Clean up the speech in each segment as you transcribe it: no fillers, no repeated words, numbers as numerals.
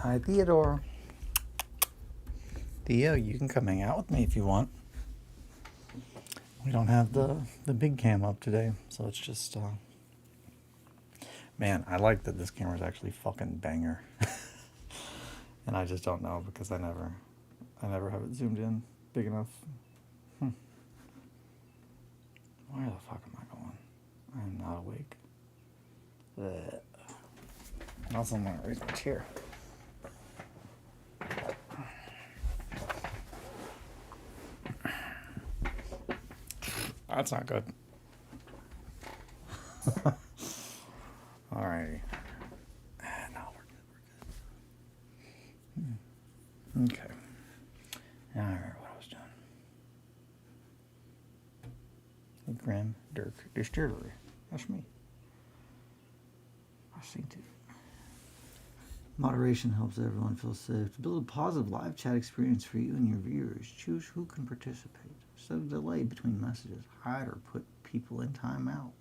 Hi, Theodore. Theo, you can come hang out with me if you want. We don't have the big cam up today, so it's just, man, I like that this camera's actually fucking banger. And I just don't know because I never have it zoomed in big enough. Where the fuck am I going? I am not awake. Ugh. Also, I'm gonna raise my chair. That's not good. Alrighty. No, we're good. Okay. Now I remember what I was doing. The Grim Dirk Distillery. That's me. I seen it. Moderation helps everyone feel safe. To build a positive live chat experience for you and your viewers, choose who can participate. Set a delay between messages. Hide or put people in timeout.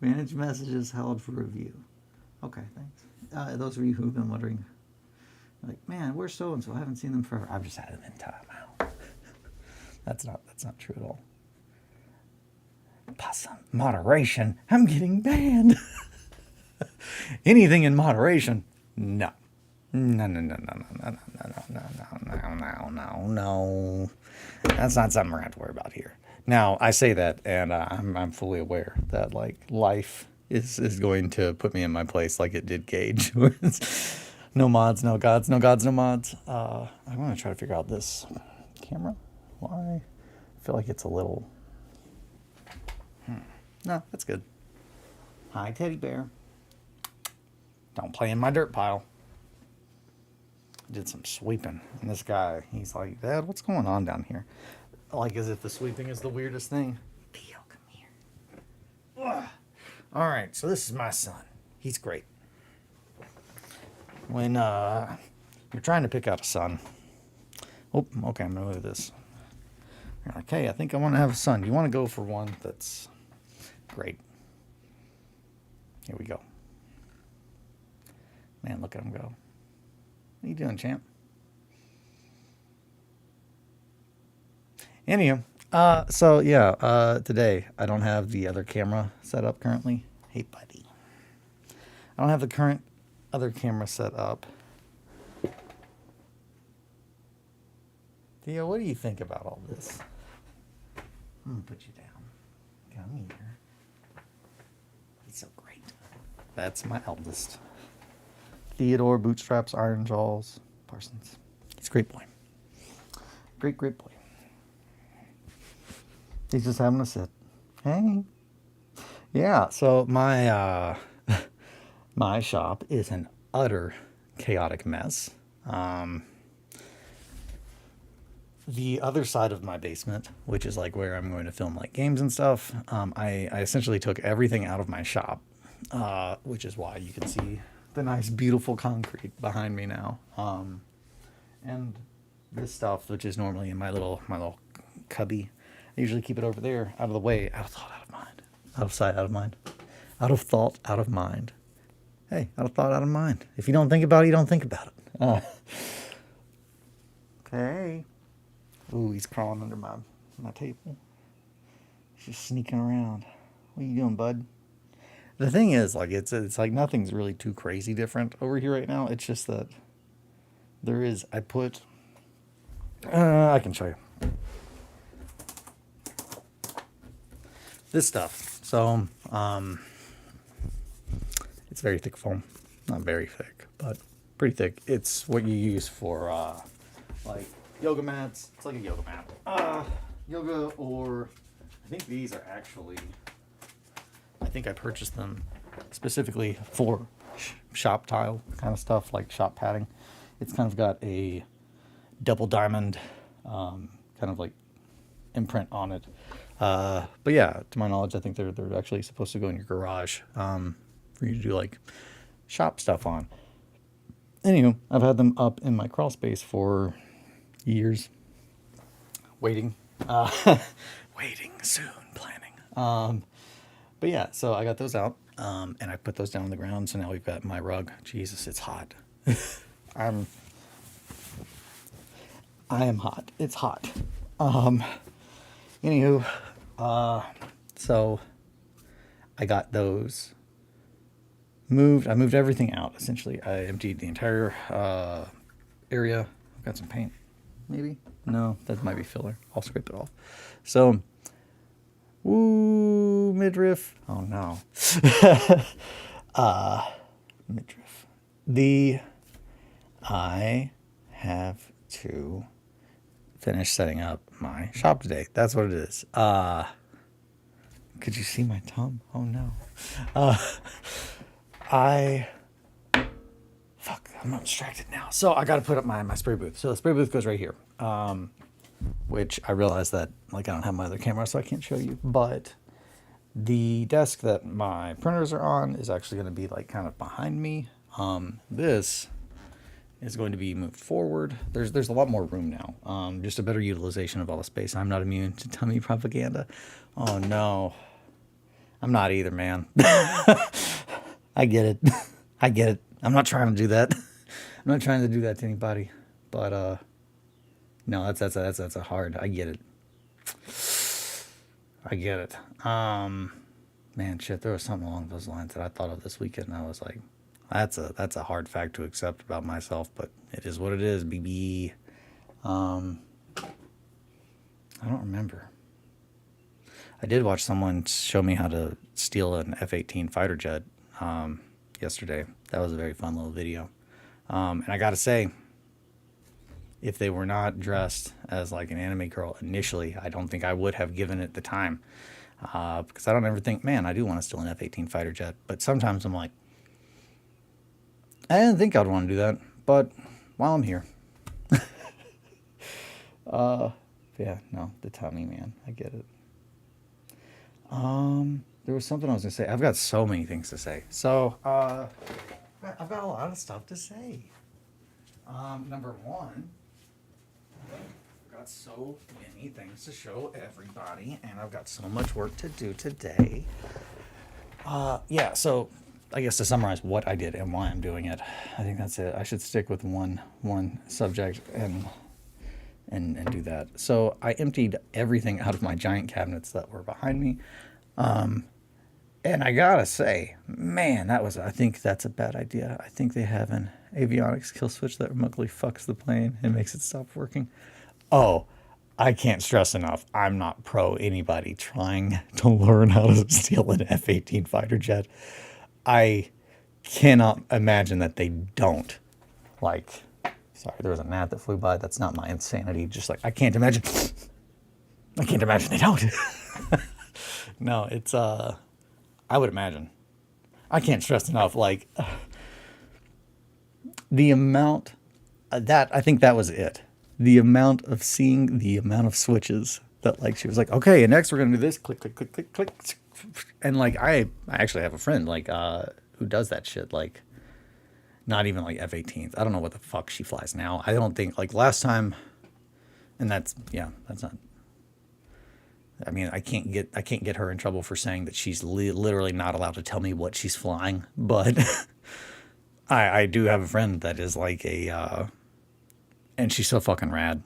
Manage messages held for review. Okay, thanks. Those of you who've been wondering, like, man, where's so-and-so? I haven't seen them forever. I've just had them in timeout. That's not true at all. Possum. Moderation? I'm getting banned. Anything in moderation? No. No. That's not something we're going to have to worry about here. Now, I say that, and I'm fully aware that, like, life is going to put me in my place like it did Gage. No mods, no gods, no gods, no mods. I'm going to try to figure out this camera. Why? I feel like it's a little... No, that's good. Hi, teddy bear. Don't play in my dirt pile. Did some sweeping, and this guy, he's like, Dad, what's going on down here? Like, as if the sweeping is the weirdest thing. Theo, come here. Ugh. All right, so this is my son. He's great. When you're trying to pick out a son, oh, okay, I'm gonna move this. You're like, hey, I think I want to have a son. You want to go for one that's great. Here we go. Man, look at him go. What are you doing, champ? Anywho, so yeah, today I don't have the other camera set up currently. Hey, buddy. I don't have the current other camera set up. Theo, what do you think about all this? I'm gonna put you down. Come here. He's so great. That's my eldest. Theodore, Bootstraps, Iron Jaws, Parsons. He's a great boy. Great boy. He's just having a sit. Hey. Yeah, so my my shop is an utter chaotic mess. The other side of my basement, which is like where I'm going to film like games and stuff, I essentially took everything out of my shop, which is why you can see the nice, beautiful concrete behind me now. And this stuff, which is normally in my little cubby, I usually keep it over there, out of the way, out of thought, out of mind, out of sight, out of mind, out of thought, out of mind. Hey, out of thought, out of mind. If you don't think about it, you don't think about it. Okay. Ooh, he's crawling under my table. He's just sneaking around. What are you doing, bud? The thing is, like, it's like nothing's really too crazy different over here right now. It's just that there is, I can show you. This stuff. So, it's very thick foam. Not very thick, but pretty thick. It's what you use for, like, yoga mats. It's like a yoga mat. Yoga, or I think these are actually... I think I purchased them specifically for shop tile kind of stuff, like shop padding. It's kind of got a double diamond kind of like imprint on it. But yeah, to my knowledge, I think they're actually supposed to go in your garage for you to do like shop stuff on. Anywho, I've had them up in my crawl space for years, waiting, waiting, soon, planning. But yeah, so I got those out, and I put those down on the ground. So now we've got my rug. Jesus, it's hot. I am hot. It's hot. Anywho, so I got those moved. I moved everything out, essentially. I emptied the entire area. I've got some paint. Maybe? No, that might be filler. I'll scrape it off. So, woo, midriff. Oh, no. Midriff. I have to finish setting up my shop today. That's what it is. Could you see my tongue? Oh, no. Fuck, I'm not distracted now. So I got to put up my spray booth. So the spray booth goes right here. Which I realize that, like, I don't have my other camera, so I can't show you. But the desk that my printers are on is actually going to be, like, kind of behind me. This is going to be moved forward. There's a lot more room now. Just a better utilization of all the space. I'm not immune to tummy propaganda. Oh, no. I'm not either, man. I get it. I get it. I'm not trying to do that. I'm not trying to do that to anybody. But, no, that's a hard. I get it. I get it. Man, shit, there was something along those lines that I thought of this weekend, and I was like, that's a hard fact to accept about myself, but it is what it is, BB. I don't remember. I did watch someone show me how to steal an F-18 fighter jet yesterday. That was a very fun little video. And I gotta say, if they were not dressed as like an anime girl initially, I don't think I would have given it the time. Because I don't ever think, man, I do want to steal an F-18 fighter jet. But sometimes I'm like, I didn't think I'd want to do that. But while I'm here. Yeah, no, the tummy, man. I get it. There was something I was going to say. I've got so many things to say. So, I've got a lot of stuff to say. Number one, I've got so many things to show everybody, and I've got so much work to do today. Yeah, so I guess to summarize what I did and why I'm doing it, I think that's it. I should stick with one subject and do that. So I emptied everything out of my giant cabinets that were behind me. And I gotta say, man, I think that's a bad idea. I think they have an avionics kill switch that remotely fucks the plane and makes it stop working. Oh, I can't stress enough. I'm not pro anybody trying to learn how to steal an F-18 fighter jet. I cannot imagine that they don't. Like, sorry, there was a gnat that flew by. That's not my insanity. Just like, I can't imagine they don't. No, it's, I would imagine. I can't stress enough, like, the amount, I think that was it. The amount of seeing the amount of switches that, like, she was like, okay, and next we're going to do this, click, click, click, click, click. And, like, I actually have a friend, like, who does that shit, like, not even, like, F-18s. I don't know what the fuck she flies now. I don't think, like, last time, and that's not, I mean, I can't get her in trouble for saying that she's literally not allowed to tell me what she's flying, but I do have a friend that is like and she's so fucking rad,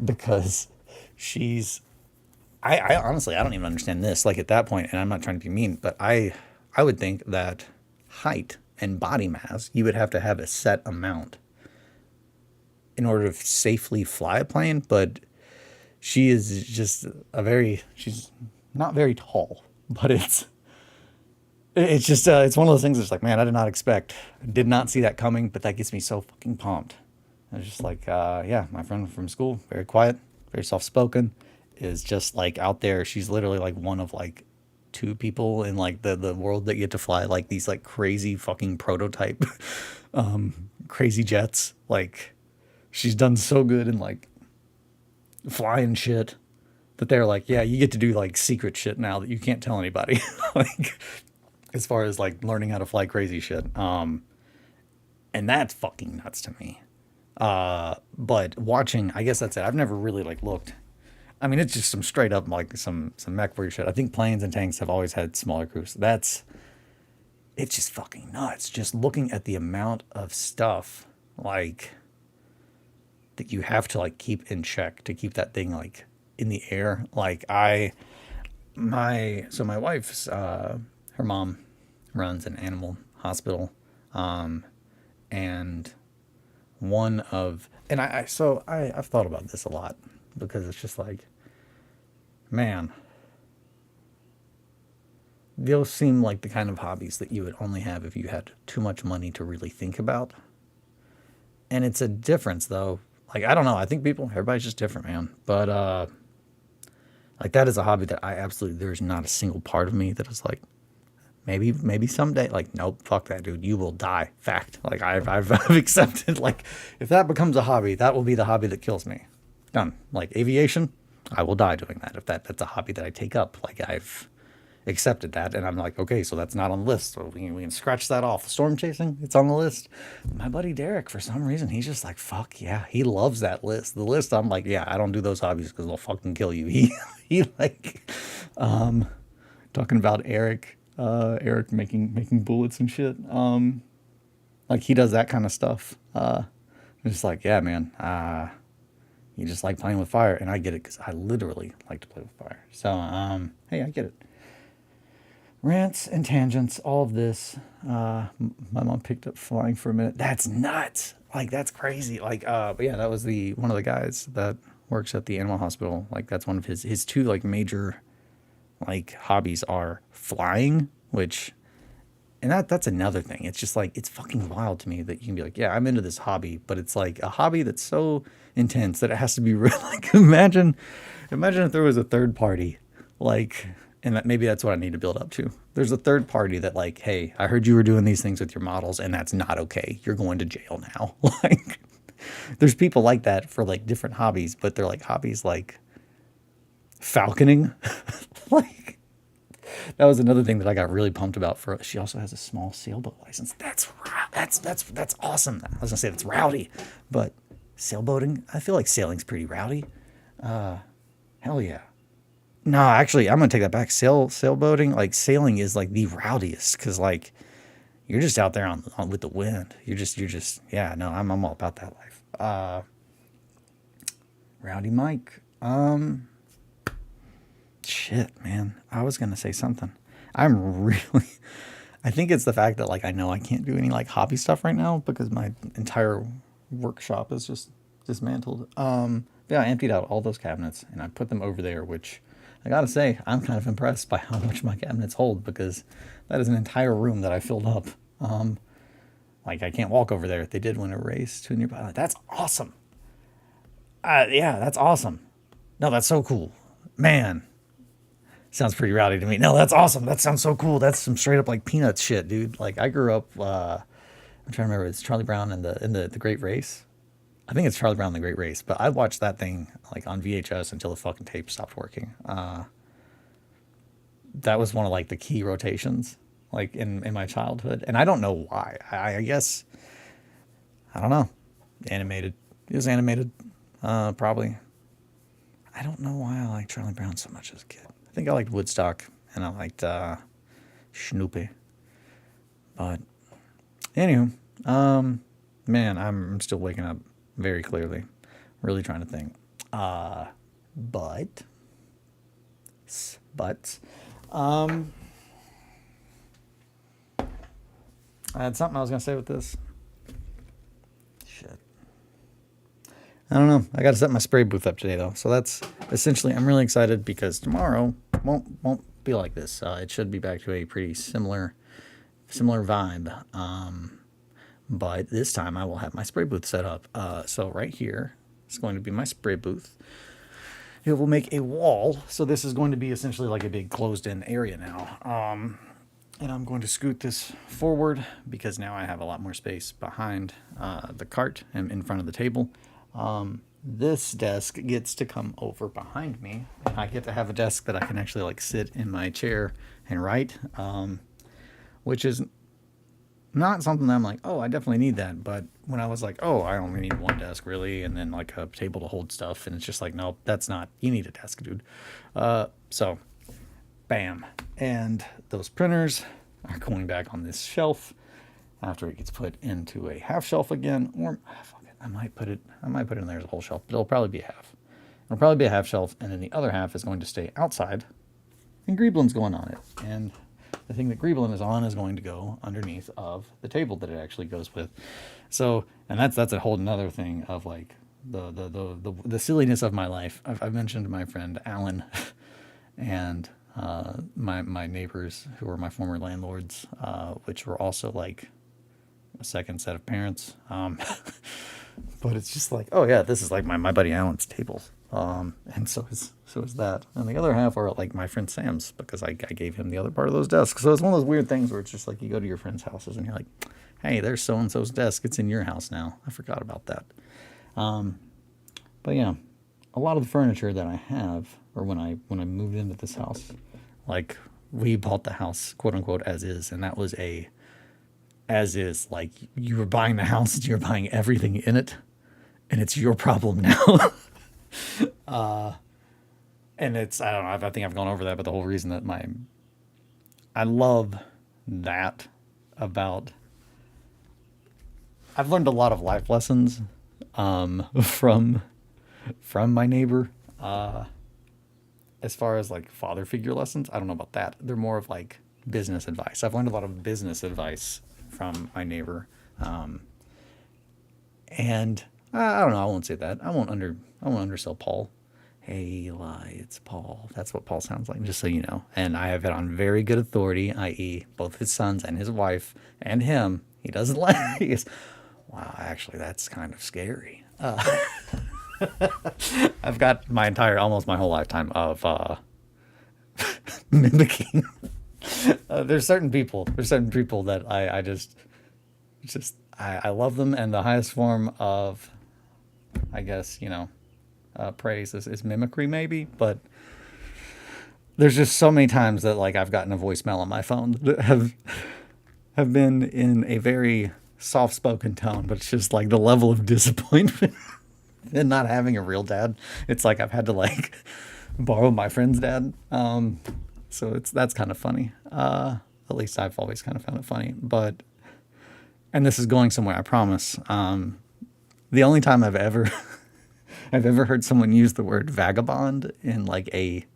because I honestly, I don't even understand this, like, at that point, and I'm not trying to be mean, but I would think that height and body mass, you would have to have a set amount in order to safely fly a plane, but she is just she's not very tall, but it's just, it's one of those things that's like, man, I did not see that coming, but that gets me so fucking pumped. I was just like, yeah, my friend from school, very quiet, very soft-spoken, is just like out there. She's literally like one of like 2 people in like the world that get to fly like these like crazy fucking prototype, crazy jets. Like, she's done so good in like flying shit that they're like, yeah, you get to do like secret shit now that you can't tell anybody. Like, as far as like learning how to fly crazy shit. And that's fucking nuts to me. But watching, I guess that's it. I've never really like looked. I mean, it's just some straight up like some mech warrior shit. I think planes and tanks have always had smaller crews. it's just fucking nuts. Just looking at the amount of stuff like that you have to like keep in check to keep that thing like in the air. Like my wife's her mom runs an animal hospital, and I've thought about this a lot because it's just like, man, those seem like the kind of hobbies that you would only have if you had too much money to really think about. And it's a difference though. Like, I don't know. I think everybody's just different, man. But, like, that is a hobby that there's not a single part of me that is like, maybe someday. Like, nope, fuck that, dude. You will die. Fact. Like, I've accepted, like, if that becomes a hobby, that will be the hobby that kills me. Done. Like, aviation, I will die doing that. If that's a hobby that I take up, like, I've accepted that, and I'm like, okay, so that's not on the list, so we can scratch that off. Storm chasing, it's on the list. My buddy Derek, for some reason, he's just like, fuck yeah, he loves that list. The list, I'm like, yeah, I don't do those hobbies because they'll fucking kill you. He like, talking about Eric making bullets and shit. Like, he does that kind of stuff. I'm just like, yeah, man, you just like playing with fire, and I get it because I literally like to play with fire. So, hey, I get it. Rants and tangents, all of this. My mom picked up flying for a minute. That's nuts. Like, that's crazy. Like, but yeah, that was one of the guys that works at the animal hospital. Like, that's one of his two, like, major, like, hobbies are flying, and that's another thing. It's just, like, it's fucking wild to me that you can be like, yeah, I'm into this hobby, but it's, like, a hobby that's so intense that it has to be real. Like, imagine if there was a third party, like... And maybe that's what I need to build up to. There's a third party that like, hey, I heard you were doing these things with your models, and that's not okay. You're going to jail now. Like, there's people like that for like different hobbies, but they're like hobbies like falconing. Like, that was another thing that I got really pumped about. She also has a small sailboat license. That's awesome. I was gonna say that's rowdy, but sailboating, I feel like sailing's pretty rowdy. Hell yeah. No, actually, I'm gonna take that back. Sailboating, like sailing, is like the rowdiest because like you're just out there on with the wind. You're just yeah. No, I'm all about that life. Rowdy Mike. Shit, man. I was gonna say something. I think it's the fact that like I know I can't do any like hobby stuff right now because my entire workshop is just dismantled. Yeah, I emptied out all those cabinets and I put them over there, which. I gotta say, I'm kind of impressed by how much my cabinets hold because that is an entire room that I filled up. Like, I can't walk over there. They did win a race to a nearby. Like, that's awesome. Yeah, that's awesome. No, that's so cool. Man, sounds pretty rowdy to me. No, that's awesome. That sounds so cool. That's some straight up, like, Peanuts shit, dude. Like, I grew up, I'm trying to remember, it's Charlie Brown and the Great Race. I think it's Charlie Brown and the Great Race, but I watched that thing like on VHS until the fucking tape stopped working. That was one of like the key rotations like in my childhood. And I don't know why. I guess, I don't know. Animated. It was animated, probably. I don't know why I liked Charlie Brown so much as a kid. I think I liked Woodstock and I liked Snoopy. But anywho, man, I'm still waking up. Very clearly. Really trying to think. But I had something I was going to say with this. Shit. I don't know. I got to set my spray booth up today, though. So that's essentially, I'm really excited because tomorrow won't be like this. It should be back to a pretty similar vibe. But this time I will have my spray booth set up. So right here is going to be my spray booth. It will make a wall. So this is going to be essentially like a big closed-in area now. And I'm going to scoot this forward because now I have a lot more space behind the cart and in front of the table. This desk gets to come over behind me. I get to have a desk that I can actually like sit in my chair and write, which is not something that I'm like, oh, I definitely need that. But when I was like, oh, I only need one desk really, and then like a table to hold stuff, and it's just like, nope, that's not, you need a desk, dude. So bam. And those printers, are going back on this shelf after it gets put into a half shelf again, or fuck it, I might put it in there as a whole shelf, but it'll probably be a half. It'll probably be a half shelf, and then the other half is going to stay outside, and Greeblin's going on it. And the thing that Greeblin is on is going to go underneath of the table that it actually goes with. So, and that's a whole another thing of like the silliness of my life. I've mentioned my friend Alan and my neighbors who were my former landlords, which were also like a second set of parents. But it's just like, oh yeah, this is like my buddy Alan's tables. And so is that. And the other half are like my friend Sam's, because I gave him the other part of those desks. So it's one of those weird things where it's just like you go to your friends' houses and you're like, hey, there's so-and-so's desk. It's in your house now. I forgot about that. But yeah, a lot of the furniture that I have, or when I moved into this house, like we bought the house quote unquote as is, and that was as is, like you were buying the house and you're buying everything in it, and it's your problem now. And it's, I don't know, I think I've gone over that, but the whole reason that I love that about, I've learned a lot of life lessons, from my neighbor, as far as like father figure lessons. I don't know about that. They're more of like business advice. I've learned a lot of business advice from my neighbor. And I don't know. I won't say that. I won't undersell Paul. Hey, Eli, it's Paul. That's what Paul sounds like, just so you know. And I have it on very good authority, i.e. both his sons and his wife and him. He doesn't like, he goes, wow, actually, that's kind of scary. I've got almost my whole lifetime of mimicking. There's certain people that I love them, and the highest form of, I guess, praise is mimicry maybe, but there's just so many times that like I've gotten a voicemail on my phone that have been in a very soft-spoken tone, but it's just like the level of disappointment in not having a real dad. It's like I've had to like borrow my friend's dad. So that's kind of funny. At least I've always kind of found it funny, and this is going somewhere, I promise. The only time I've ever heard someone use the word vagabond in like a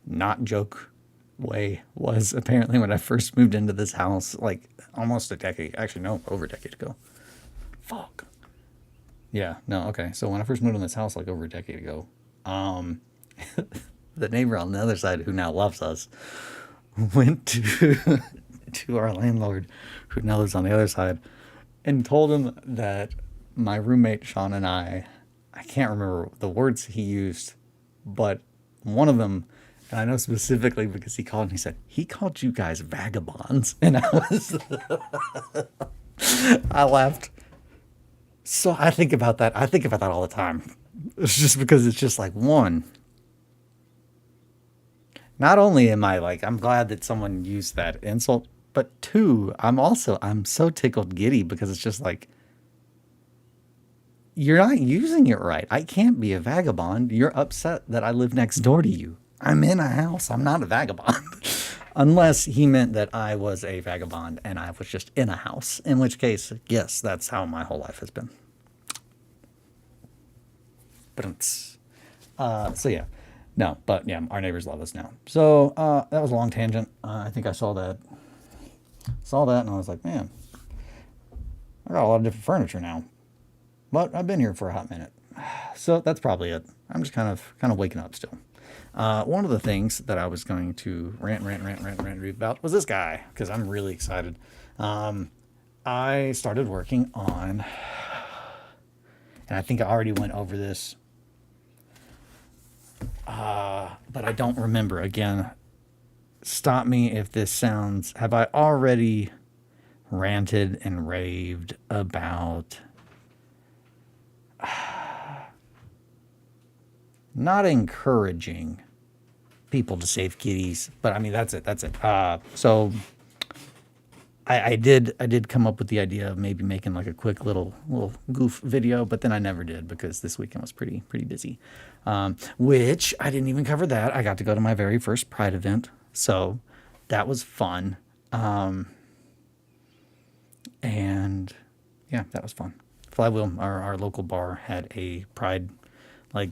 not joke way was apparently when I first moved into this house, like almost a decade, actually no, over a decade ago. Fuck. Yeah, no, okay. So when I first moved in this house, like over a decade ago, the neighbor on the other side, who now loves us, went to our landlord, who now lives on the other side, and told him that my roommate Sean and I can't remember the words he used, but one of them, and I know specifically because he called and he said, he called you guys vagabonds. And I laughed. So I think about that. I think about that all the time. It's just because it's just like, one, not only am I like, I'm glad that someone used that insult, but two, I'm so tickled giddy because it's just like, you're not using it right. I can't be a vagabond. You're upset that I live next door to you. I'm in a house. I'm not a vagabond. Unless he meant that I was a vagabond and I was just in a house. In which case, yes, that's how my whole life has been. So yeah. No, but yeah, our neighbors love us now. So that was a long tangent. I think I saw that and I was like, man, I got a lot of different furniture now. But I've been here for a hot minute. So that's probably it. I'm just kind of waking up still. One of the things that I was going to rant about was this guy, because I'm really excited. I started working on, and I think I already went over this, but I don't remember. Again, stop me if this sounds, have I already ranted and raved about not encouraging people to save kitties, but I mean, that's it. So I did come up with the idea of maybe making like a quick little goof video, but then I never did because this weekend was pretty busy. Which I didn't even cover that. I got to go to my very first Pride event. So that was fun. And yeah, that was fun. Flywheel, our local bar, had a Pride, like,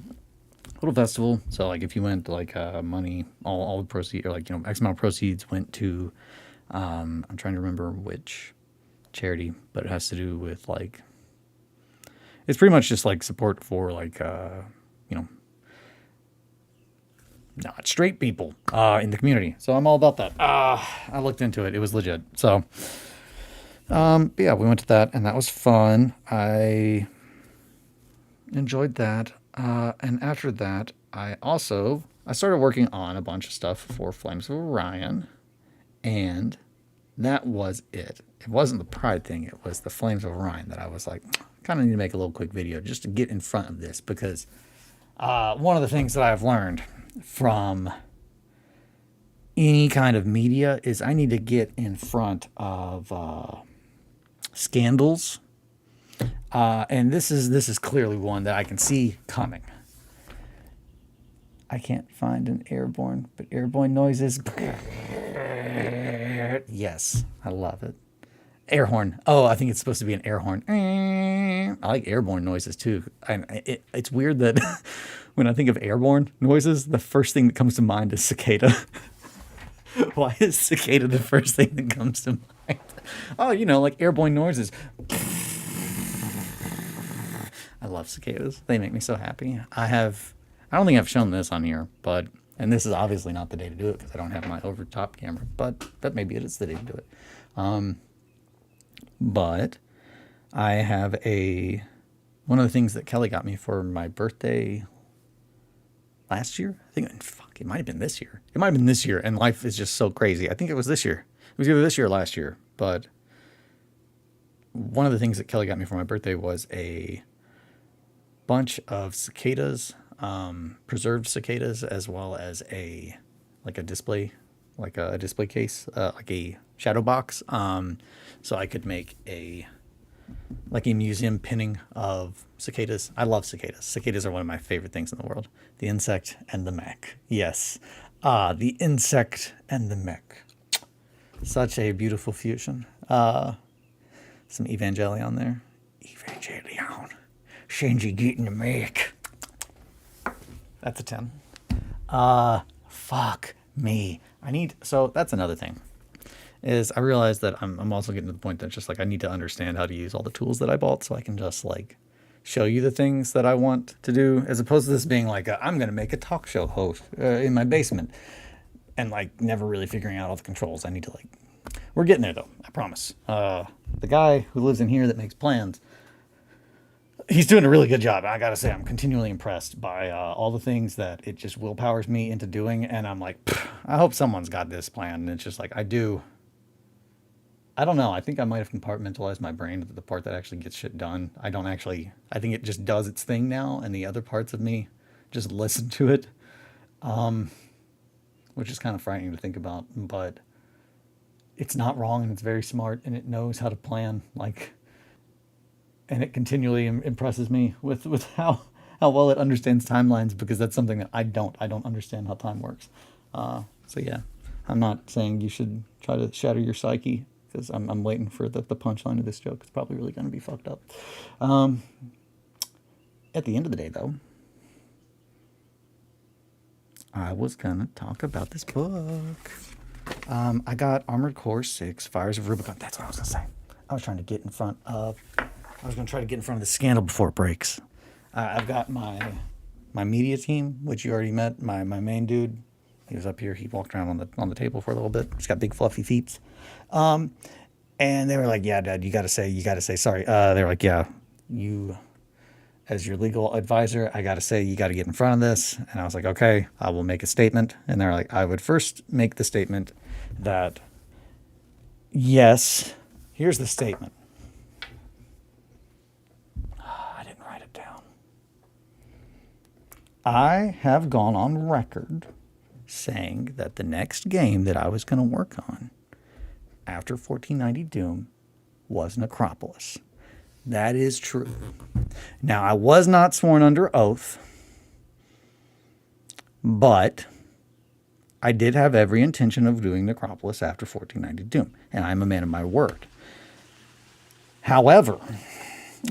little festival. So like if you went like money, all the proceeds, or like, you know, X amount of proceeds went to I'm trying to remember which charity, but it has to do with like, it's pretty much just like support for like you know, not straight people in the community. So I'm all about that. I looked into it. It was legit. So but yeah, we went to that and that was fun. I enjoyed that. And after that, I started working on a bunch of stuff for Flames of Orion, and that was it. It wasn't the Pride thing. It was the Flames of Orion that I was like, kind of need to make a little quick video just to get in front of this, because one of the things that I've learned from any kind of media is I need to get in front of scandals. And this is clearly one that I can see coming. I can't find an airborne, but airborne noises. Yes, I love it. Air horn. Oh, I think it's supposed to be an air horn. I like airborne noises too. It's weird that when I think of airborne noises, the first thing that comes to mind is cicada. Why is cicada the first thing that comes to mind? Oh, you know, like airborne noises. I love cicadas. They make me so happy. I don't think I've shown this on here, and this is obviously not the day to do it because I don't have my over top camera, but that maybe it is the day to do it. But I have one of the things that Kelly got me for my birthday last year. I think, fuck, it might have been this year. It might have been this year, and life is just so crazy. I think it was this year. It was either this year or last year, but one of the things that Kelly got me for my birthday was a bunch of cicadas, preserved cicadas, as well as a display case, like a shadow box, so I could make a museum pinning of cicadas. I love cicadas. Cicadas are one of my favorite things in the world. The insect and the mech. Yes. The insect and the mech. Such a beautiful fusion. Some Evangelion there. Evangelion. Shinji getting the mech. That's a 10. Fuck me. So that's another thing. Is I realize that I'm also getting to the point that just like I need to understand how to use all the tools that I bought so I can just like show you the things that I want to do, as opposed to this being like I'm going to make a talk show host in my basement and like never really figuring out all the controls. I need to we're getting there though. I promise. The guy who lives in here that makes plans, he's doing a really good job. I gotta say, I'm continually impressed by all the things that it just willpowers me into doing. And I'm like, I hope someone's got this plan. And it's just like, I don't know. I think I might have compartmentalized my brain to the part that actually gets shit done. I think it just does its thing now. And the other parts of me just listen to it. Which is kind of frightening to think about, but it's not wrong and it's very smart and it knows how to plan, and it continually impresses me with how well it understands timelines, because that's something that I don't understand how time works. So yeah, I'm not saying you should try to shatter your psyche, because I'm waiting for the punchline of this joke. It's probably really going to be fucked up. At the end of the day, though, I was going to talk about this book. I got Armored Core 6, Fires of Rubicon. That's what I was going to say. I was going to try to get in front of the scandal before it breaks. I've got my media team, which you already met. My main dude, he was up here. He walked around on the table for a little bit. He's got big fluffy feet. And they were like, "Yeah, Dad, you got to say sorry." They were like, "Yeah, you, as your legal advisor, I got to say you got to get in front of this." And I was like, "Okay, I will make a statement." And they're like, "I would first make the statement that, yes, here's the statement." I didn't write it down. I have gone on record saying that the next game that I was going to work on after 1490 Doom was Necropolis. That is true. Now, I was not sworn under oath, but I did have every intention of doing Necropolis after 1490 Doom, and I'm a man of my word. However,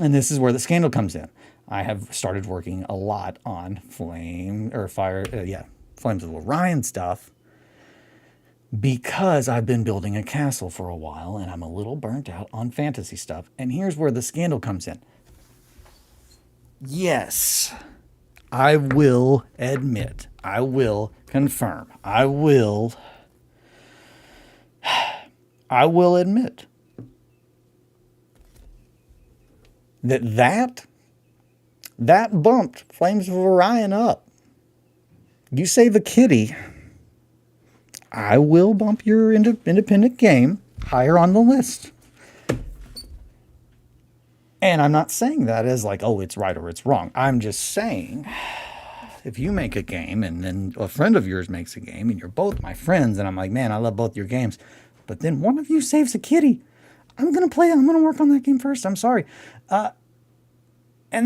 and this is where the scandal comes in, I have started working a lot on Flames of Orion stuff because I've been building a castle for a while and I'm a little burnt out on fantasy stuff. And here's where the scandal comes in. Yes, I will admit, I will confirm, I will admit that bumped Flames of Orion up. You save a kitty, I will bump your independent game higher on the list. And I'm not saying that as like, oh, it's right or it's wrong. I'm just saying, if you make a game and then a friend of yours makes a game and you're both my friends and I'm like, man, I love both your games, but then one of you saves a kitty, I'm going to work on that game first. I'm sorry. And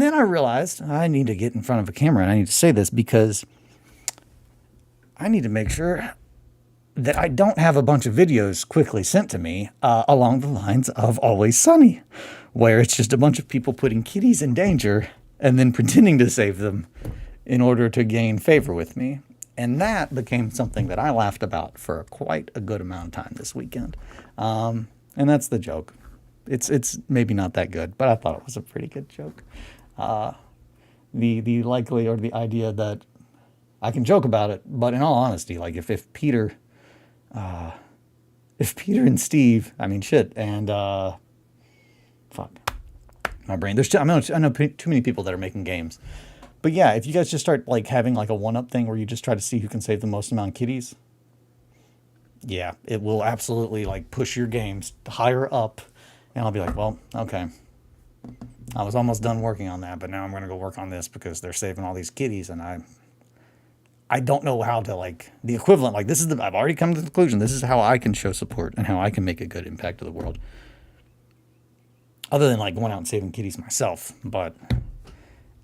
then I realized I need to get in front of a camera and I need to say this because I need to make sure that I don't have a bunch of videos quickly sent to me along the lines of Always Sunny, where it's just a bunch of people putting kitties in danger and then pretending to save them in order to gain favor with me. And that became something that I laughed about for quite a good amount of time this weekend. And that's the joke. It's maybe not that good, but I thought it was a pretty good joke. The likely or the idea that I can joke about it, but in all honesty, like if Peter and Steve, and fuck my brain. I know too many people that are making games, but yeah, if you guys just start like having like a one-up thing where you just try to see who can save the most amount of kitties, yeah, it will absolutely like push your games higher up, and I'll be like, well, okay, I was almost done working on that, but now I'm going to go work on this because they're saving all these kitties, and I don't know how to, like, the equivalent, like, I've already come to the conclusion, this is how I can show support and how I can make a good impact to the world. Other than, like, going out and saving kitties myself. But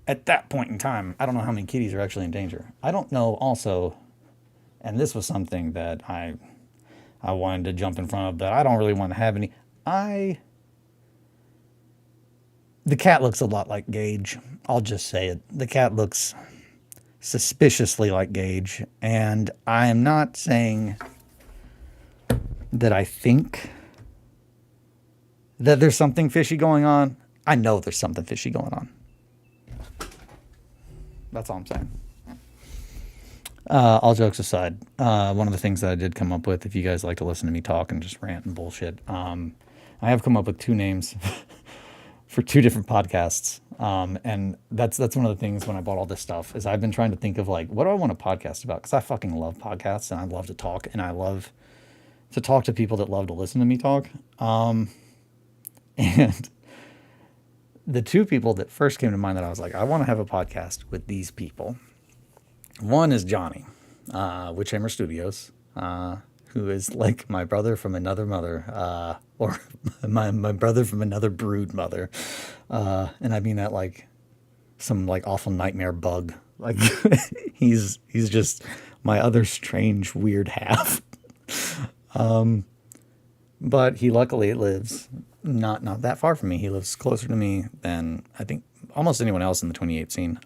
at that point in time, I don't know how many kitties are actually in danger. I don't know also, and this was something that I wanted to jump in front of, but I don't really want to have any. The cat looks a lot like Gage. I'll just say it. The cat looks suspiciously like Gage, and I am not saying that I think that there's something fishy going on. I know there's something fishy going on. That's all I'm saying. All jokes aside, one of the things that I did come up with, if you guys like to listen to me talk and just rant and bullshit, I have come up with 2 names for 2 different podcasts. And that's one of the things when I bought all this stuff is I've been trying to think of like, what do I want to podcast about? Because I fucking love podcasts and I love to talk and I love to talk to people that love to listen to me talk. And the 2 people that first came to mind that I was like, I want to have a podcast with these people. One is Johnny, Witchhammer Studios, who is like my brother from another mother, or my brother from another brood mother. And I mean that like some like awful nightmare bug. Like he's just my other strange, weird half. But he luckily lives not that far from me. He lives closer to me than I think almost anyone else in the 28 scene.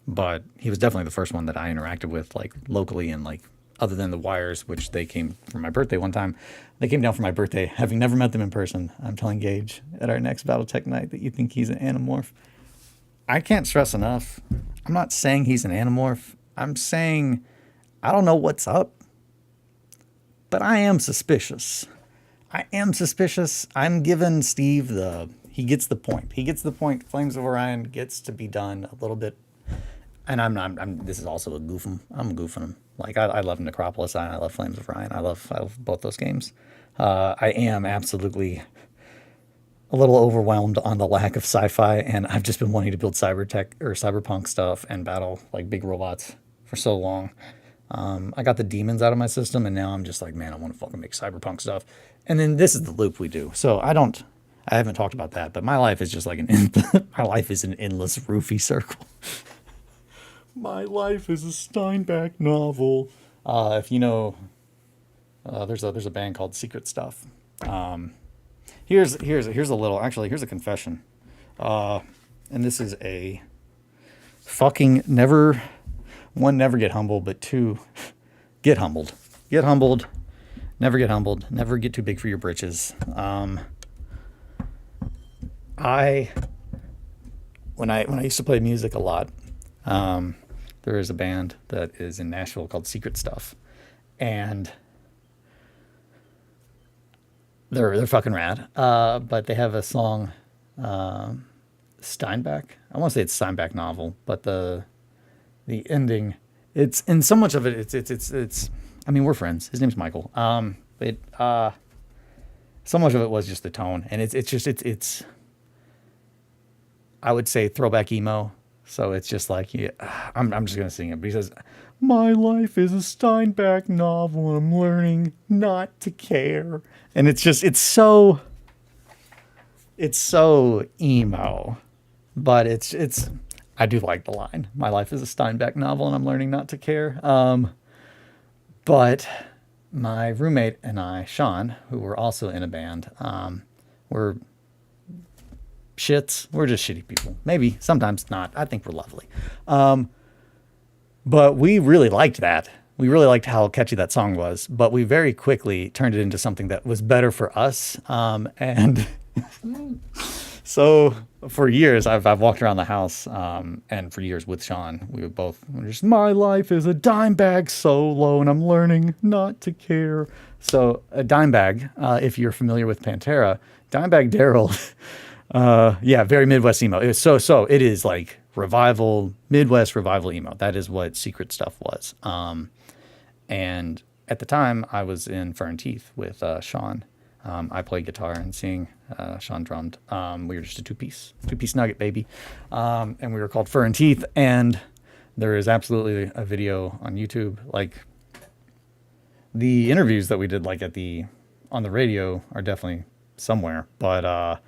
But he was definitely the first one that I interacted with like locally and like other than the Wires, which they came for my birthday one time. They came down for my birthday, having never met them in person. I'm telling Gage at our next Battletech night that you think he's an Animorph. I can't stress enough. I'm not saying he's an Animorph. I'm saying I don't know what's up, but I am suspicious. I'm giving Steve he gets the point. He gets the point. Flames of Orion gets to be done a little bit. And this is also a goof him. I'm goofing him. Like I love Necropolis and I love Flames of Orion. I love both those games. I am absolutely a little overwhelmed on the lack of sci-fi, and I've just been wanting to build cyberpunk stuff and battle like big robots for so long. I got the demons out of my system, and now I'm just like, man, I want to fucking make cyberpunk stuff. And then this is the loop we do. So I haven't talked about that, but my life is just like my life is an endless roofy circle. My life is a Steinbeck novel. If you know, there's a band called Secret Stuff. Um, here's a little. Actually, here's a confession. And this is a fucking never one, never get humbled, but two, get humbled. Get humbled. Never get humbled. Never get too big for your britches. I when I used to play music a lot, there is a band that is in Nashville called Secret Stuff, and they're fucking rad. But they have a song, Steinbeck. I want to say it's Steinbeck novel, but the ending, it's and so much of it. It's. I mean, we're friends. His name's Michael. But so much of it was just the tone, and it's. I would say throwback emo. So it's just like, yeah, I'm just gonna sing it. But he says, "My life is a Steinbeck novel, and I'm learning not to care." And it's so emo, but it's. I do like the line. My life is a Steinbeck novel, and I'm learning not to care. But my roommate and I, Sean, who were also in a band, were shits. We're just shitty people. Maybe sometimes not. I think we're lovely. But we really liked that. We really liked how catchy that song was. But we very quickly turned it into something that was better for us. And so for years, I've walked around the house, and for years with Sean, we're just, my life is a dime bag solo, and I'm learning not to care. So a dime bag, if you're familiar with Pantera, Dimebag Daryl, yeah, very Midwest emo. It is like revival, Midwest revival emo. That is what Secret Stuff was. And at the time, I was in Fern Teeth with Sean. I played guitar and sing. Sean drummed. We were just a two-piece nugget, baby. And we were called Fur and Teeth. And there is absolutely a video on YouTube. Like the interviews that we did, like on the radio, are definitely somewhere. But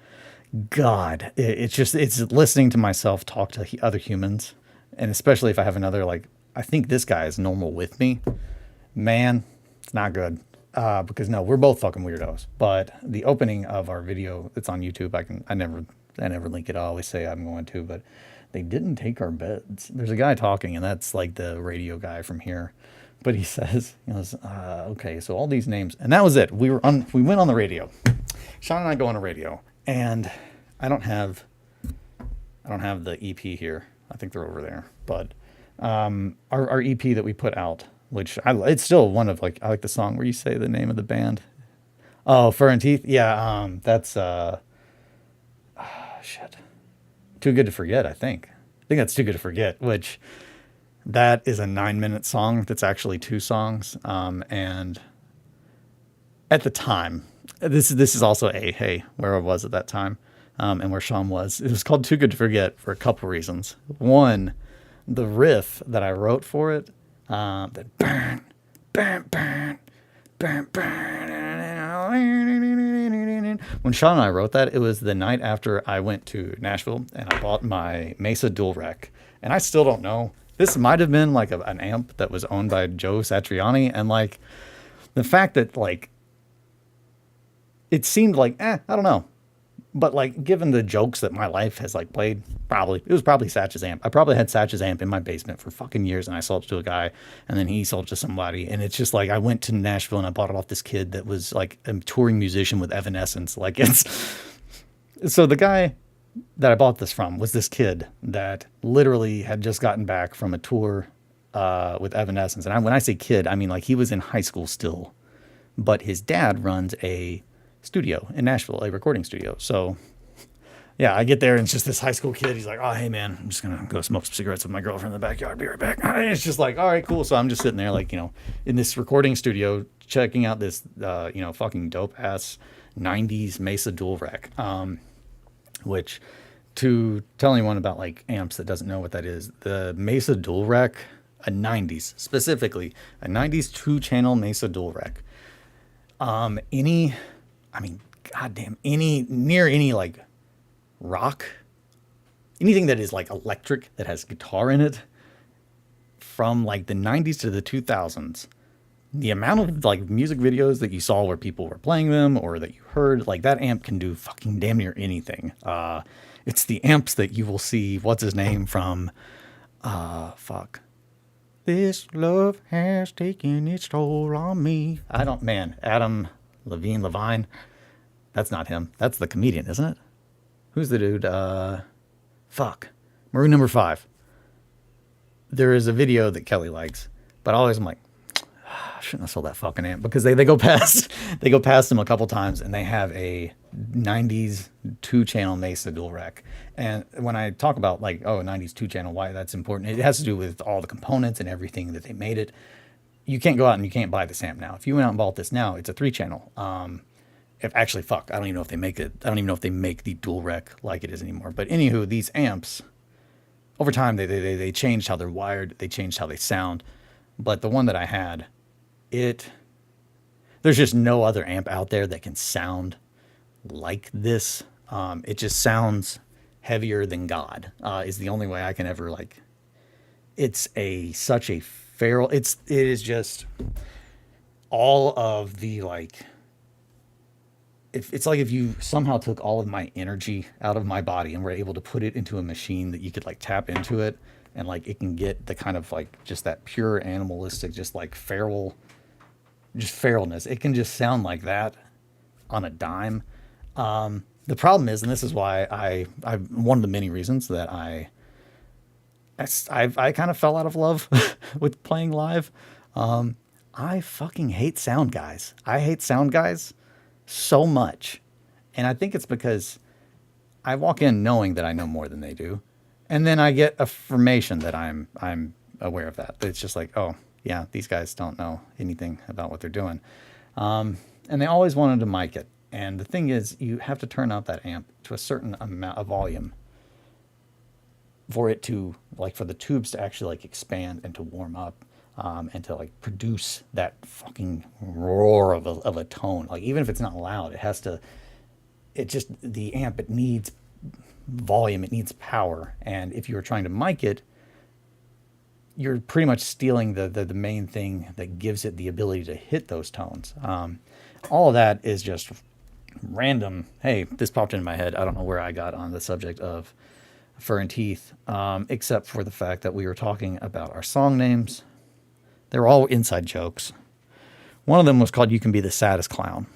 God, it's listening to myself talk to other humans, and especially if I have another, like, I think this guy is normal with me. Man, it's not good. Because no, we're both fucking weirdos. But the opening of our video, it's on YouTube. I never link it. I always say I'm going to, but they didn't take our beds. There's a guy talking, and that's like the radio guy from here. But he says, okay, so all these names, and that was it. We went on the radio. Sean and I go on a radio, and I don't have the EP here. I think they're over there. But our EP that we put out, which it's still one of, like, I like the song where you say the name of the band. Oh, Fur and Teeth. Yeah. That's, shit. Too Good to Forget, I think. I think that's Too Good to Forget, which that is a 9-minute song. That's actually 2 songs. And at the time, this is also where I was at that time, and where Sean was. It was called Too Good to Forget for a couple reasons. One, the riff that I wrote for it, that burn, burn, burn, burn, burn. When Sean and I wrote that, it was the night after I went to Nashville and I bought my Mesa dual rec. And I still don't know. This might have been like an amp that was owned by Joe Satriani. And like the fact that, like, it seemed like, I don't know. But like, given the jokes that my life has like played, it was probably Satch's amp. I probably had Satch's amp in my basement for fucking years, and I sold it to a guy, and then he sold it to somebody. And it's just like, I went to Nashville and I bought it off this kid that was like a touring musician with Evanescence. Like, so the guy that I bought this from was this kid that literally had just gotten back from a tour with Evanescence. And when I say kid, I mean like he was in high school still, but his dad runs a studio in Nashville, a recording studio. So yeah, I get there and it's just this high school kid. He's like, oh, hey man, I'm just gonna go smoke some cigarettes with my girlfriend in the backyard, be right back. And it's just like, all right, cool. So I'm just sitting there, like, in this recording studio checking out this fucking dope ass 90s Mesa dual rack, which, to tell anyone about like amps that doesn't know what that is, the Mesa dual rack, a 90s specifically, a 90s 2-channel Mesa dual rack, any like rock, anything that is like electric that has guitar in it from like the 90s to the 2000s the amount of like music videos that you saw where people were playing them or that you heard, like that amp can do fucking damn near anything. It's the amps that you will see, what's his name from, fuck. This love has taken its toll on me. Adam Levine. That's not him. That's the comedian, isn't it? Who's the dude? Fuck. Maroon number 5. There is a video that Kelly likes, but always I'm like, I shouldn't have sold that fucking amp, because they go past them a couple times and they have a 90s 2-channel Mesa dual rec. And when I talk about like, oh, 90s 2-channel, why that's important, it has to do with all the components and everything that they made it. You can't go out and you can't buy this amp now. If you went out and bought this now, it's a 3-channel. I don't even know if they make it. I don't even know if they make the dual rec like it is anymore. But anywho, these amps, over time, they changed how they're wired. They changed how they sound. But the one that I had, there's just no other amp out there that can sound like this. It just sounds heavier than God, is the only way I can ever like. It's such a feral. It is just all of the like. It's like if you somehow took all of my energy out of my body and were able to put it into a machine that you could like tap into it and like it can get the kind of like just that pure animalistic, just like feralness. It can just sound like that on a dime. The problem is, and this is why I one of the many reasons that I kind of fell out of love with playing live. I fucking hate sound guys. I hate sound guys so much. And I think it's because I walk in knowing that I know more than they do. And then I get affirmation that I'm aware of that. But it's just like, oh, yeah, these guys don't know anything about what they're doing. And they always wanted to mic it. And the thing is, you have to turn out that amp to a certain amount of volume for it to, like, for the tubes to actually, like, expand and to warm up. And to like produce that fucking roar of a tone. Like even if it's not loud, the amp, it needs volume, it needs power. And if you were trying to mic it, you're pretty much stealing the main thing that gives it the ability to hit those tones. All of that is just random. Hey, this popped into my head. I don't know where I got on the subject of fur and teeth, except for the fact that we were talking about our song names. They were all inside jokes. One of them was called You Can Be the Saddest Clown.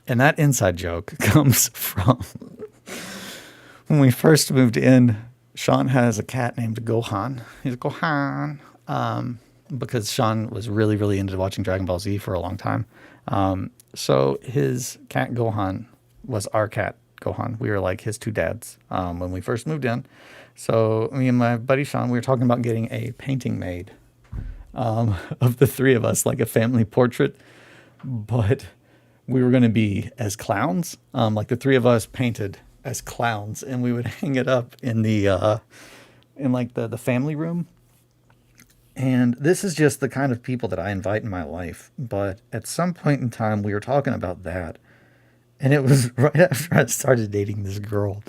And that inside joke comes from when we first moved in. Sean has a cat named Gohan. He's Gohan. Because Sean was really, really into watching Dragon Ball Z for a long time. So his cat Gohan was our cat Gohan. We were like his 2 dads when we first moved in. So me and my buddy Sean, we were talking about getting a painting made of the 3 of us, like a family portrait, but we were going to be as clowns, like the 3 of us painted as clowns, and we would hang it up in the family room. And this is just the kind of people that I invite in my life. But at some point in time, we were talking about that, and it was right after I started dating this girl.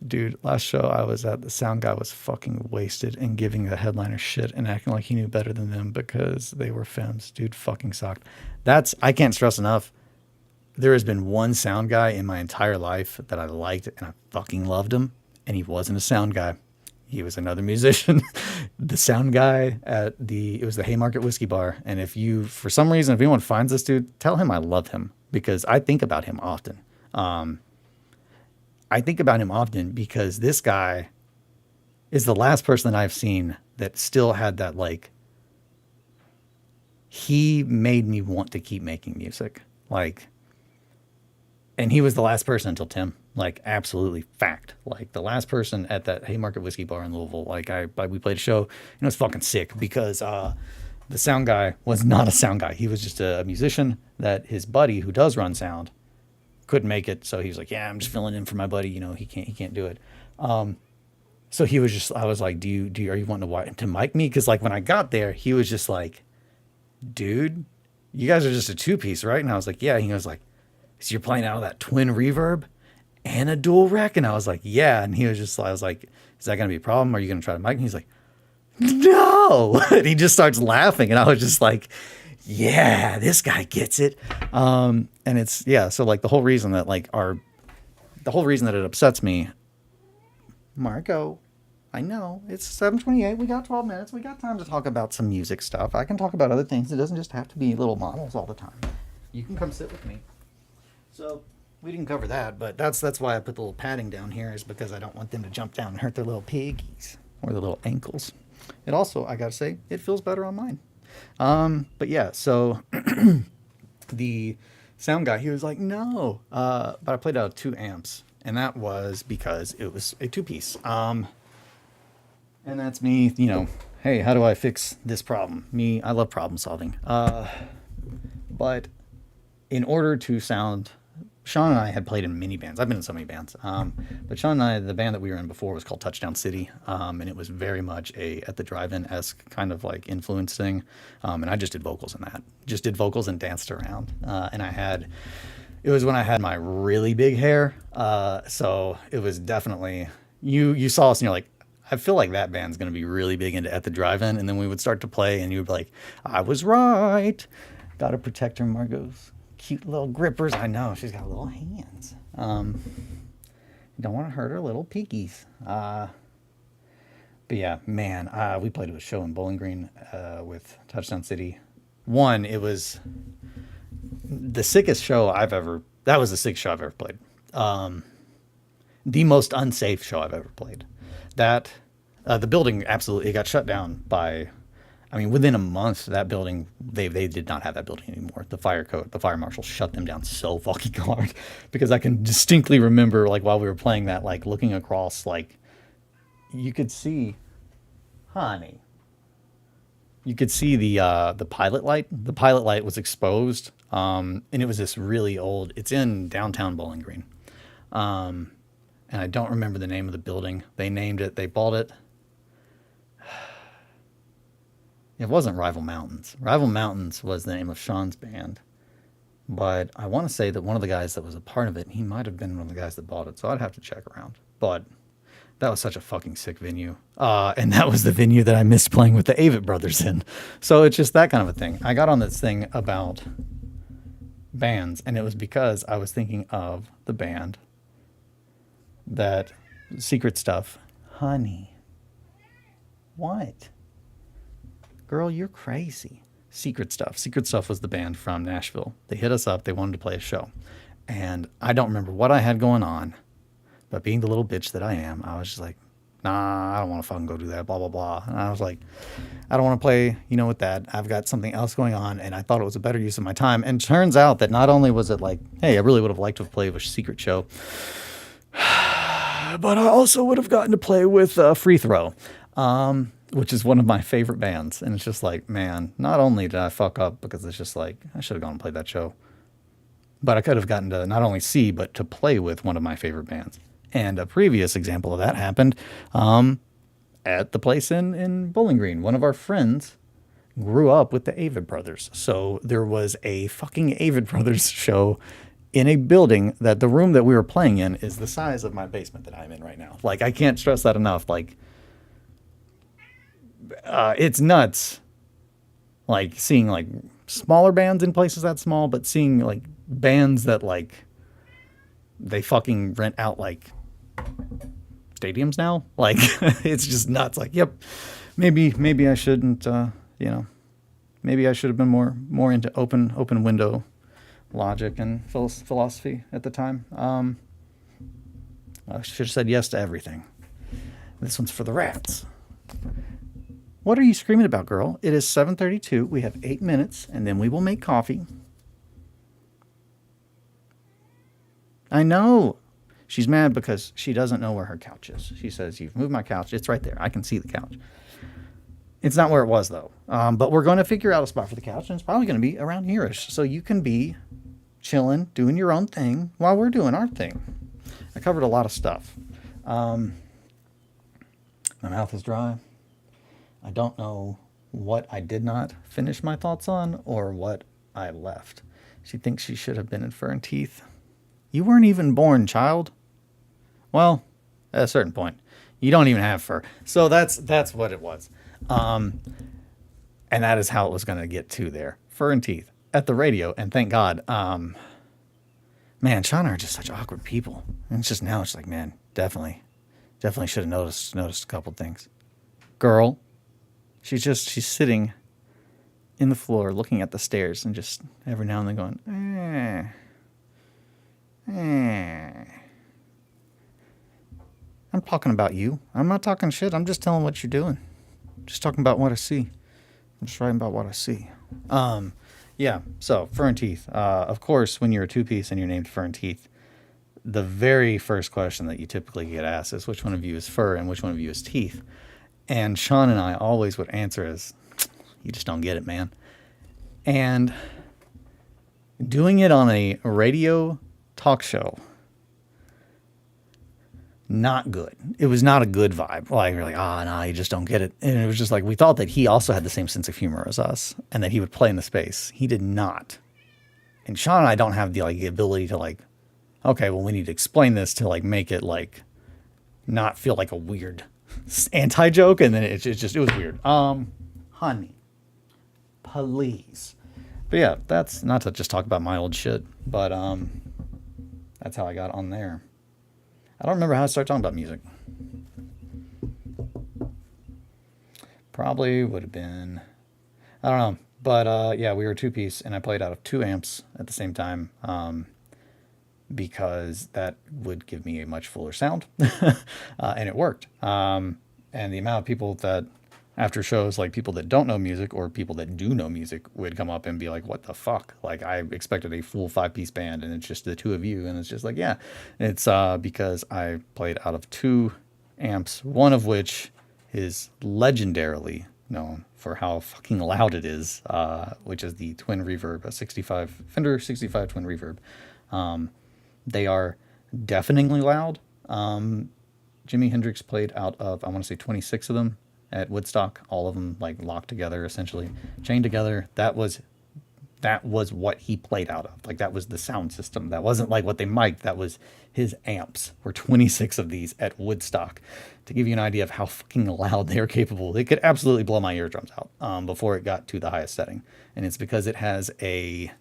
Dude, last show I was at, the sound guy was fucking wasted and giving the headliner shit and acting like he knew better than them because they were femmes. Dude fucking sucked. I can't stress enough. There has been one sound guy in my entire life that I liked and I fucking loved him. And he wasn't a sound guy. He was another musician. The sound guy it was the Haymarket Whiskey Bar. And if anyone finds this dude, tell him I love him because I think about him often. I think about him often because this guy is the last person that I've seen that still had that, like, he made me want to keep making music. Like, and he was the last person until Tim, like, absolutely fact. Like, the last person at that Haymarket Whiskey Bar in Louisville, we played a show, and it was fucking sick because the sound guy was not a sound guy. He was just a musician that his buddy who does run sound couldn't make it, so he was like, yeah, I'm just filling in for my buddy, he can't do it. So he was just, I was like, are you wanting to mic me? Because like when I got there, he was just like, dude, you guys are just a 2-piece, right? And I was like, yeah. And he was like, so you're playing out of that twin reverb and a dual rec? And I was like, yeah. And I was like, is that gonna be a problem? Are you gonna try to mic? And he's like, no. And he just starts laughing. And I was just like, yeah, this guy gets it. And it's, yeah. So like the whole reason that it upsets me, Marco, I know it's 7:28. We got 12 minutes. We got time to talk about some music stuff. I can talk about other things. It doesn't just have to be little models all the time. You can come sit with me. So we didn't cover that, but that's why I put the little padding down here, is because I don't want them to jump down and hurt their little piggies or their little ankles. It also, I gotta say, it feels better on mine. But yeah, so the sound guy, he was like, no, but I played out 2 amps, and that was because it was a 2-piece. And that's me, hey, how do I fix this problem? Me, I love problem solving. But in order to sound, Sean and I had played in many bands. I've been in so many bands. But Sean and I, the band that we were in before was called Touchdown City. And it was very much at the drive-in-esque kind of like influence thing. And I just did vocals in that. Just did vocals and danced around. And it was when I had my really big hair. So it was definitely, you saw us and you're like, I feel like that band's going to be really big into At the Drive-In. And then we would start to play and you would be like, I was right. Got to protect her, Margot's cute little grippers. I know, she's got little hands. Don't want to hurt her little piggies. But yeah, man, we played a show in Bowling Green with Touchdown City. It was the sickest show that was the sickest show I've ever played. The most unsafe show I've ever played. The building absolutely, it got shut down within a month. That building, they did not have that building anymore. The fire marshal shut them down so fucking hard, because I can distinctly remember, like, while we were playing that, like, looking across, like, you could see, honey, you could see the pilot light. The pilot light was exposed, and it was this really old, it's in downtown Bowling Green. And I don't remember the name of the building. They named it, they bought it. It wasn't Rival Mountains. Rival Mountains was the name of Sean's band. But I want to say that one of the guys that was a part of it, he might have been one of the guys that bought it. So I'd have to check around. But that was such a fucking sick venue. And that was the venue that I missed playing with the Avett Brothers in. So it's just that kind of a thing. I got on this thing about bands, and it was because I was thinking of the band that Secret Stuff. Honey. What? Girl, you're crazy. Secret Stuff. Secret Stuff was the band from Nashville. They hit us up. They wanted to play a show. And I don't remember what I had going on, but being the little bitch that I am, I was just like, nah, I don't want to fucking go do that, blah, blah, blah. And I was like, I don't want to play, with that. I've got something else going on, and I thought it was a better use of my time. And turns out that not only was it like, hey, I really would have liked to have played with a Secret show, but I also would have gotten to play with Free Throw. Which is one of my favorite bands. And it's just like, man, not only did I fuck up, because it's just like, I should have gone and played that show, but I could have gotten to not only see, but to play with one of my favorite bands. And a previous example of that happened at the place in Bowling Green. One of our friends grew up with the Avett Brothers. So there was a fucking Avett Brothers show in a building that the room that we were playing in is the size of my basement that I'm in right now. Like, I can't stress that enough. Like, it's nuts, like, seeing like smaller bands in places that small, but seeing like bands that like they fucking rent out like stadiums now. Like, it's just nuts. Like, yep, maybe I shouldn't, maybe I should have been more into open window logic and philosophy at the time. I should have said yes to everything. This one's for the rats. What are you screaming about, girl? It is 7:32. We have 8 minutes, and then we will make coffee. I know. She's mad because she doesn't know where her couch is. She says, you've moved my couch. It's right there. I can see the couch. It's not where it was, though. But we're going to figure out a spot for the couch, and it's probably going to be around here-ish. So you can be chilling, doing your own thing while we're doing our thing. I covered a lot of stuff. My mouth is dry. I don't know what I did not finish my thoughts on or what I left. She thinks she should have been in fur and teeth. You weren't even born, child. Well, at a certain point, you don't even have fur. So that's what it was. And that is how it was going to get to there. Fur and teeth at the radio. And thank God. Man, Sean and I are just such awkward people. And it's just now it's like, man, definitely should have noticed a couple things. Girl, she's sitting in the floor looking at the stairs and just every now and then going, I'm talking about you. I'm not talking shit. I'm just telling what you're doing. Just talking about what I see. I'm just writing about what I see. Yeah, so fur and teeth. Of course, when you're a two-piece and you're named Fur and Teeth, the very first question that you typically get asked is which one of you is fur and which one of you is teeth. And Sean and I always would answer as, you just don't get it, man. And doing it on a radio talk show, not good. It was not a good vibe. Like, you're like, no, you just don't get it. And it was just like, we thought that he also had the same sense of humor as us and that he would play in the space. He did not. And Sean and I don't have the ability to okay, well, we need to explain this to make it not feel like a weird anti-joke. And then it was weird. Honey, please. But yeah, that's not to just talk about my old shit, but that's how I got on there. I don't remember how I started talking about music. Probably would have been, I don't know. But yeah, we were a two-piece, and I played out of 2 amps at the same time because that would give me a much fuller sound. And it worked. And the amount of people that, after shows, people that don't know music or people that do know music would come up and be like, what the fuck? I expected a full 5-piece band and it's just the 2 of you. And it's just yeah, it's because I played out of 2 amps, one of which is legendarily known for how fucking loud it is, which is the twin reverb, a Fender 65 twin reverb. They are deafeningly loud. Jimi Hendrix played out of, I want to say 26 of them at Woodstock, all of them locked together, essentially chained together. That was what he played out of. That was the sound system. That wasn't what they mic'd. That was his amps. Were 26 of these at Woodstock. To give you an idea of how fucking loud they are capable, it could absolutely blow my eardrums out before it got to the highest setting. And it's because it has a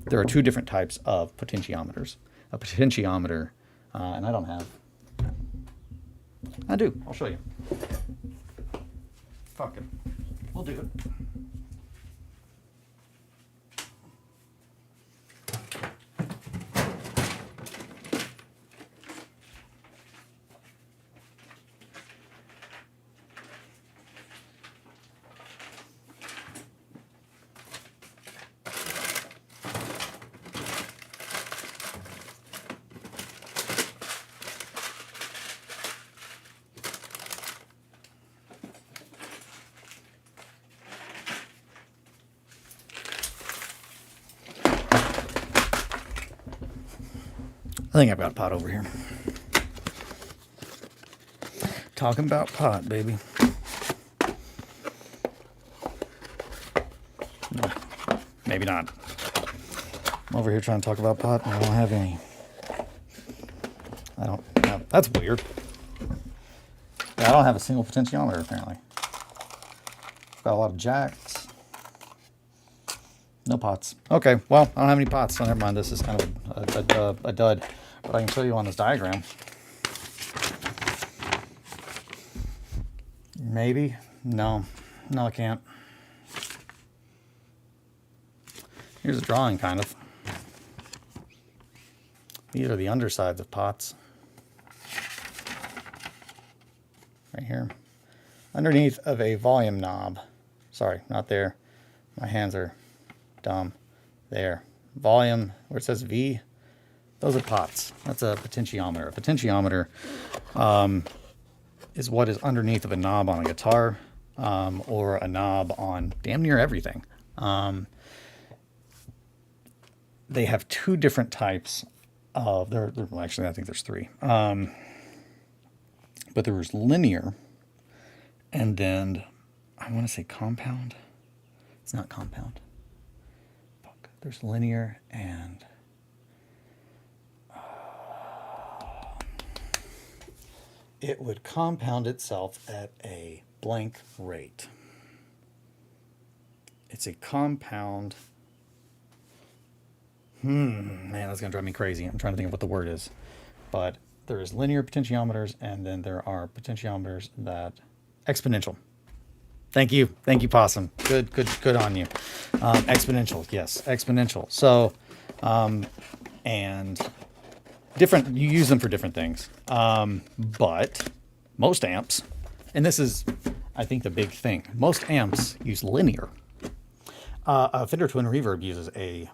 there are 2 different types of potentiometers. A potentiometer, and I don't have. I do. I'll show you. Fuck it. We'll do it. I think I've got a pot over here. Talking about pot, baby. Maybe not. I'm over here trying to talk about pot and I don't have any. I don't have, that's weird. Yeah, I don't have a single potentiometer apparently. Got a lot of jacks. No pots. Okay, well, I don't have any pots, so never mind. This is kind of a dud. But I can show you on this diagram. Maybe? No. No, I can't. Here's a drawing, kind of. These are the undersides of pots. Right here. Underneath of a volume knob. Sorry, not there. My hands are dumb. There. Volume, where it says V, those are pots. That's a potentiometer. A potentiometer is what is underneath of a knob on a guitar or a knob on damn near everything. They have 2 different types of, well, actually I think there's 3. But there's linear and then I want to say compound. It's not compound. Fuck. There's linear and it would compound itself at a blank rate. It's a compound. Man, that's going to drive me crazy. I'm trying to think of what the word is. But there is linear potentiometers, and then there are potentiometers that exponential. Thank you, Possum. Good on you. Exponential, yes, exponential. So, and different. You use them for different things. But most amps, and this is, I think, the big thing. Most amps use linear. A Fender Twin Reverb uses a,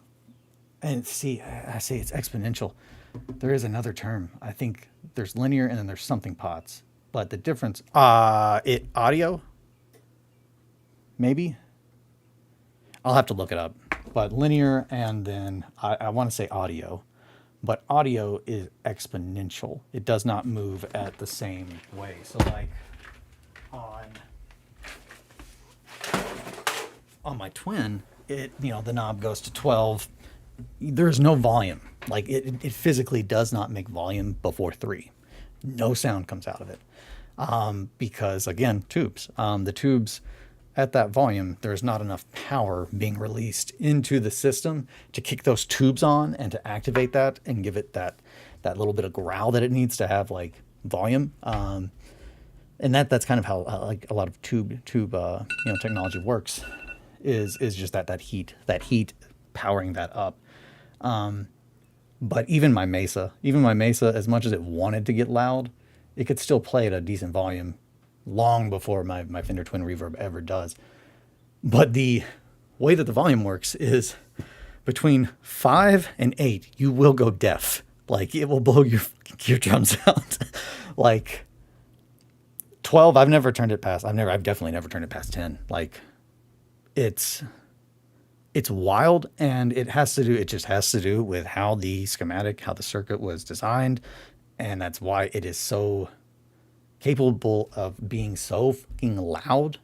and see, I say it's exponential. There is another term. I think there's linear and then there's something pots. But the difference, audio, maybe? I'll have to look it up. But linear, and then I want to say audio. But audio is exponential. It does not move at the same way. So like on my Twin, the knob goes to 12. There's no volume. Like it physically does not make volume before 3. No sound comes out of it. Because again, tubes. The tubes at that volume, there's not enough power being released into the system to kick those tubes on and to activate that and give it that little bit of growl that it needs to have, like volume. And that's kind of how like a lot of tube technology works, is just that heat powering that up. But even my Mesa, as much as it wanted to get loud, it could still play at a decent volume long before my Fender Twin Reverb ever does. But the way that the volume works is between 5 and 8, you will go deaf. Like, it will blow your eardrums out. Like 12, I've definitely never turned it past 10. Like, it's wild, and it just has to do with how the circuit was designed. And that's why it is so capable of being so fucking loud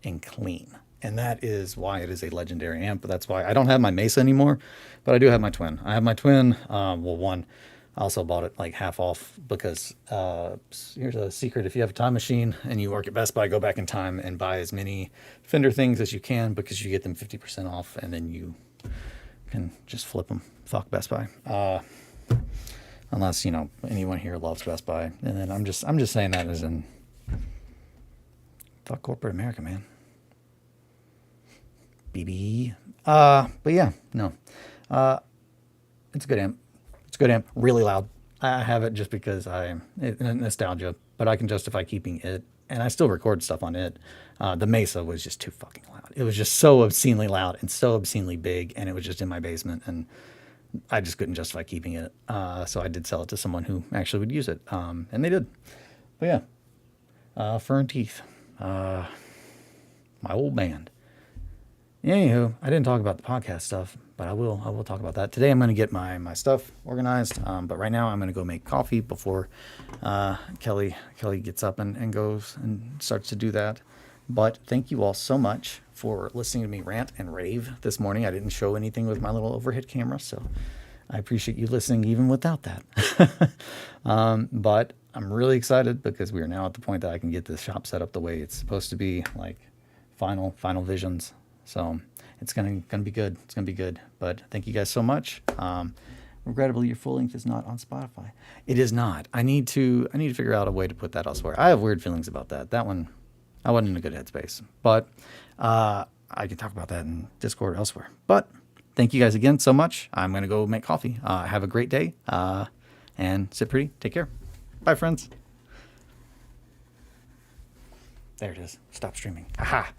and clean. And that is why it is a legendary amp. But that's why I don't have my Mesa anymore, but I do have my Twin. I have my Twin. One, I also bought it like half off because here's a secret. If you have a time machine and you work at Best Buy, go back in time and buy as many Fender things as you can, because you get them 50% off, and then you can just flip them. Fuck Best Buy. Unless, anyone here loves Best Buy. And then I'm just saying that as in, fuck corporate America, man. BB. But yeah, no. It's a good amp. Really loud. I have it just because nostalgia, but I can justify keeping it. And I still record stuff on it. The Mesa was just too fucking loud. It was just so obscenely loud and so obscenely big, and it was just in my basement, and I just couldn't justify keeping it. So I did sell it to someone who actually would use it. And they did. But yeah. Fur and Teeth. My old band. Anywho, I didn't talk about the podcast stuff, but I will talk about that. Today I'm going to get my stuff organized. But right now I'm going to go make coffee before Kelly gets up and goes and starts to do that. But thank you all so much for listening to me rant and rave this morning. I didn't show anything with my little overhead camera, so I appreciate you listening even without that. But I'm really excited because we are now at the point that I can get this shop set up the way it's supposed to be, like final visions. So it's gonna be good. It's gonna be good. But thank you guys so much. Regrettably, your full length is not on Spotify. It is not. I need to figure out a way to put that elsewhere. I have weird feelings about that. That one, I wasn't in a good headspace. But I can talk about that in Discord or elsewhere. But thank you guys again so much. I'm gonna go make coffee. Have a great day. And sit pretty. Take care. Bye, friends. There it is. Stop streaming. Aha.